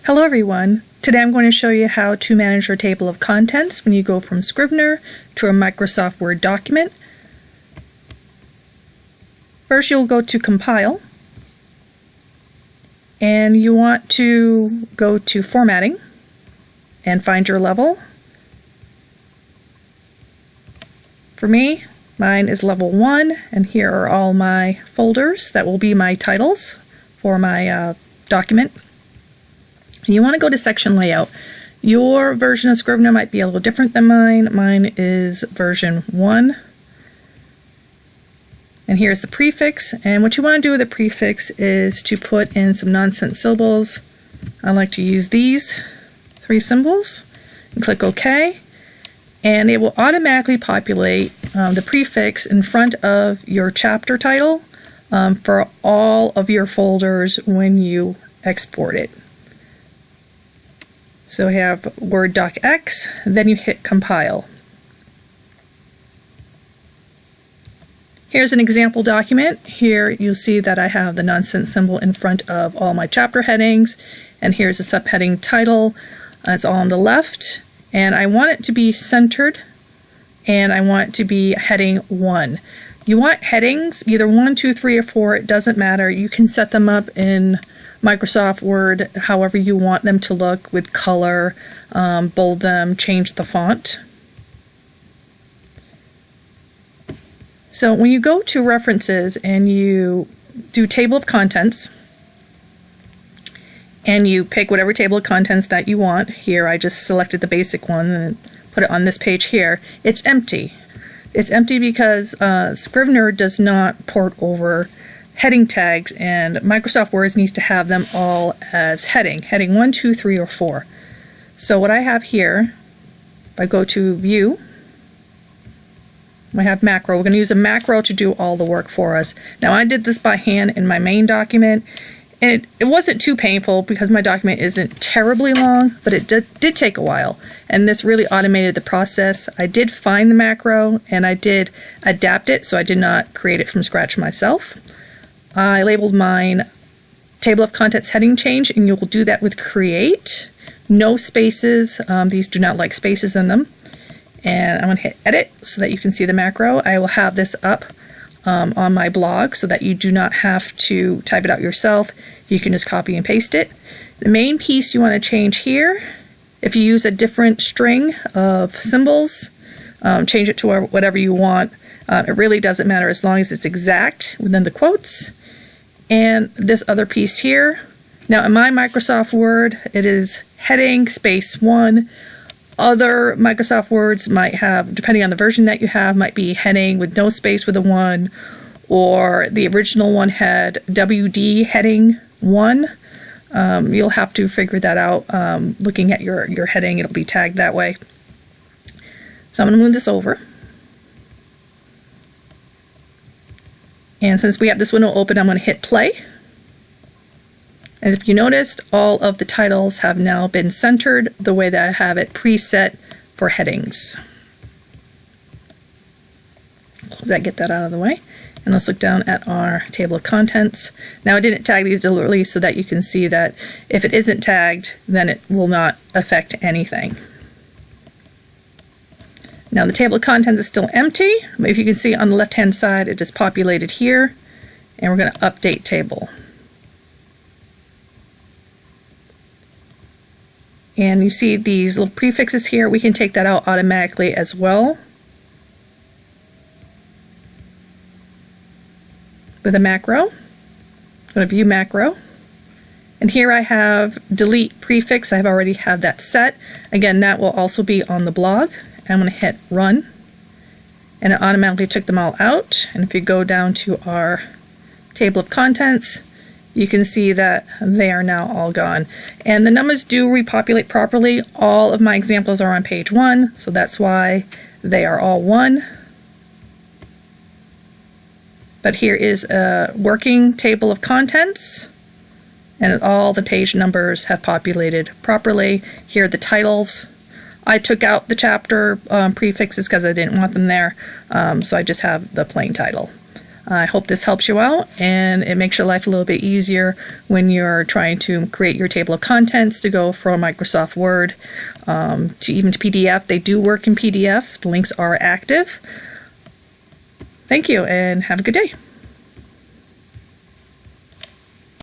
Hello everyone. Today I'm going to show you how to manage your table of contents when you go from Scrivener to a Microsoft Word document. First you'll go to Compile and you want to go to Formatting and find your level. For me, mine is level 1 and here are all my folders that will be my titles for my document. And you want to go to Section Layout. Your version of Scrivener might be a little different than mine. Mine is version 1. And here's the prefix. And what you want to do with the prefix is to put in some nonsense symbols. I like to use these 3 symbols. And click OK. And it will automatically populate the prefix in front of your chapter title for all of your folders when you export it. So we have Word Doc X, then you hit Compile. Here's an example document. Here you'll see that I have the nonsense symbol in front of all my chapter headings, and here's a subheading title. It's all on the left, and I want it to be centered, and I want it to be heading 1. You want headings, either 1, 2, 3, or 4, it doesn't matter. You can set them up in Microsoft Word however you want them to look with color, bold them, change the font. So when you go to References and you do Table of Contents and you pick whatever table of contents that you want, here I just selected the basic one and put it on this page here, it's empty. It's empty because Scrivener does not port over heading tags, and Microsoft Word needs to have them all as heading 1, 2, 3, or 4. So what I have here, if I go to View, I have Macro. We're going to use a macro to do all the work for us. Now I did this by hand in my main document, and it wasn't too painful because my document isn't terribly long, but it did take a while, and this really automated the process. I did find the macro, and I did adapt it, so I did not create it from scratch myself. I labeled mine Table of Contents Heading Change, and you'll do that with Create. No spaces. These do not like spaces in them. And I'm going to hit Edit so that you can see the macro. I will have this up on my blog so that you do not have to type it out yourself. You can just copy and paste it. The main piece you want to change here, if you use a different string of symbols, change it to whatever you want. It really doesn't matter as long as it's exact within the quotes. And this other piece here, now in my Microsoft Word, it is heading space 1. Other Microsoft Words might have, depending on the version that you have, might be heading with no space with a 1, or the original one had WD heading 1. You'll have to figure that out. Looking at your heading, it'll be tagged that way. So I'm going to move this over. And since we have this window open, I'm going to hit play. As if you noticed, all of the titles have now been centered the way that I have it preset for headings. Close that, get that out of the way. And let's look down at our table of contents. Now I didn't tag these deliberately so that you can see that if it isn't tagged, then it will not affect anything. Now the table of contents is still empty, but if you can see on the left hand side it is populated here, and we're going to update table. And you see these little prefixes here, we can take that out automatically as well with a macro. Go to View Macro, and here I have delete prefix. I've already had that set. Again, that will also be on the blog. I'm going to hit Run, and it automatically took them all out. And if you go down to our table of contents, you can see that they are now all gone. And the numbers do repopulate properly. All of my examples are on page 1, so that's why they are all 1. But here is a working table of contents, and all the page numbers have populated properly. Here are the titles. I took out the chapter prefixes because I didn't want them there, so I just have the plain title. I hope this helps you out, and it makes your life a little bit easier when you're trying to create your table of contents to go from Microsoft Word to even to PDF. They do work in PDF. The links are active. Thank you, and have a good day.